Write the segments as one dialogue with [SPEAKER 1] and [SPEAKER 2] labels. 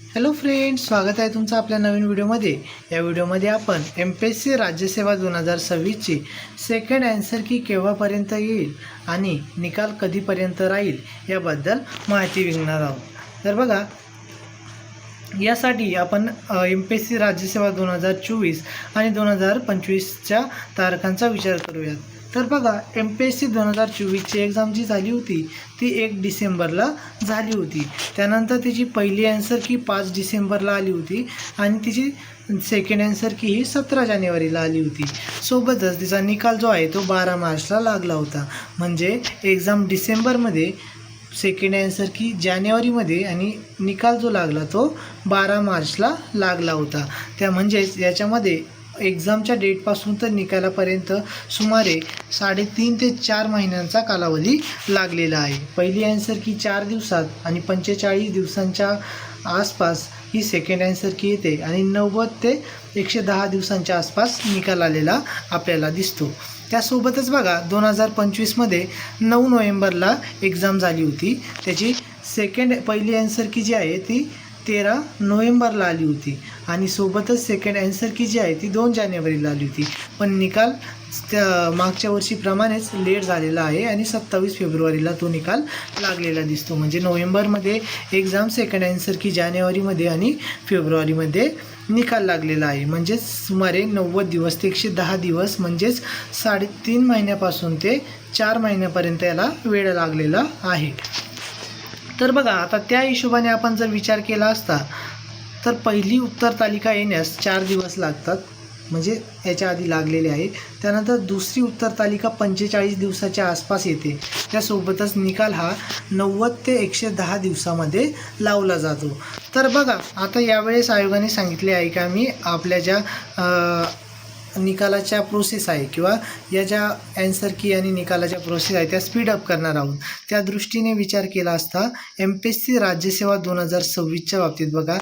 [SPEAKER 1] Hello friends, स्वागत आहे तुमचं आपल्या नवीन व्हिडिओमध्ये। या व्हिडिओमध्ये आपण MPSC राज्यसेवा 2026ची सेकंड आन्सर की केव्हापर्यंत येईल आणि निकाल कधीपर्यंत राहील याबद्दल माहिती विचारणार आहोत। तर बघा, यासाठी आपण MPSC राज्यसेवा 2024 आणि 2025च्या तारखांचा विचार करूयात। तर बघा, MPSC 2024ची एक्झाम जी झाली होती ती 1 डिसेंबरला झाली होती। त्यानंतर तिची पहिली आन्सर की 5 डिसेंबरला आली होती आणि तिची सेकंड आन्सर की ही 17 जानेवारीला आली होती। सोबतच तिचा निकाल जो आहे तो 12 मार्चला लागला होता। म्हणजे एक्झाम डिसेंबरमध्ये, सेकंड आन्सर की जानेवारीमध्ये आणि निकाल जो लागला तो 12 मार्चला लागला होता। त्या म्हणजेच याच्यामध्ये एक्झामच्या डेटपासून तर निकालापर्यंत सुमारे 3.5 ते 4 महिन्यांचा कालावधी लागलेला आहे। पहिली आन्सर की 4 दिवसात आणि 45 दिवसांच्या आसपास ही सेकंड आन्सर की येते आणि 90 ते 110 दिवसांच्या आसपास निकाल आलेला आपल्याला दिसतो। त्यासोबतच बघा, 2025मध्ये 9 नोव्हेंबरला एक्झाम झाली होती। त्याची पहिली आन्सर की जी आहे ती 13 नोव्हेंबरला आली होती आणि सोबतच सेकंड आन्सर की जी आहे ती 2 जानेवारीला आली होती। पण निकाल त्या मागच्या वर्षीप्रमाणेच लेट झालेला आहे आणि 27 फेब्रुवारीला तो निकाल लागलेला दिसतो। म्हणजे नोव्हेंबरमध्ये एक्झाम, सेकंड आन्सर की जानेवारीमध्ये आणि फेब्रुवारीमध्ये निकाल लागलेला आहे। म्हणजेच सुमारे 90 दिवस ते 110 दिवस, म्हणजेच 3.5 महिन्यापासून ते 4 महिन्यापर्यंत याला वेळ लागलेला आहे। तर बघा, आता त्या हिशोबाने आपण जर विचार केला असता तर पहिली उत्तर तालिका येण्यास 4 दिवस लागतात, म्हणजे याच्या आधी लागलेले आहे। त्यानंतर दुसरी उत्तर तालिका 45 दिवसाच्या आसपास येते। त्यासोबतच निकाल हा 90 ते 110 दिवसामध्ये लावला जातो। तर बघा, आता यावेळेस आयोगाने सांगितले आहे की आम्ही आपल्या ज्या निकालाच्या प्रोसेस आहे किंवा या ज्या आन्सर की आणि निकालाच्या प्रोसेस आहे त्या स्पीडअप करणार आहोत। त्या दृष्टीने विचार केला असता MPSC राज्यसेवा 2026च्या बाबतीत बघा,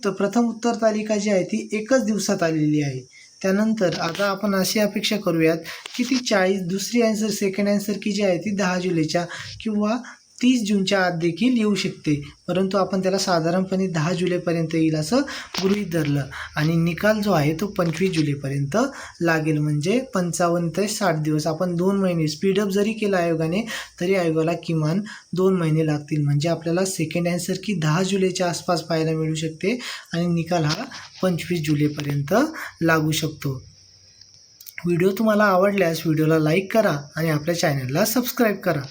[SPEAKER 1] प्रथम उत्तर तालिका जी आहे ती 1च दिवसात आलेली आहे। त्यानंतर आता आपण अशी अपेक्षा करूयात की ती 40 दुसरी आन्सर, सेकंड आन्सर की जी आहे ती 10 जुलैच्या किंवा 30 जूनच्या आत देखील येऊ शकते, परंतु आपण त्याला साधारणपणे 10 जुलैपर्यंत येईल असं गृहीत धरलं आणि निकाल जो आहे तो 25 जुलैपर्यंत लागेल। म्हणजे 55 ते 60 दिवस, आपण 2 महिने स्पीडअप जरी केला आयोगाने तरी आयोगाला किमान 2 महिने लागतील। म्हणजे आपल्याला सेकंड आन्सर की 10 जुलैच्या आसपास पाहायला मिळू शकते आणि निकाल हा 25 जुलैपर्यंत लागू शकतो। व्हिडिओ तुम्हाला आवडल्यास व्हिडिओला लाईक करा आणि आपल्या चॅनलला सबस्क्राईब करा।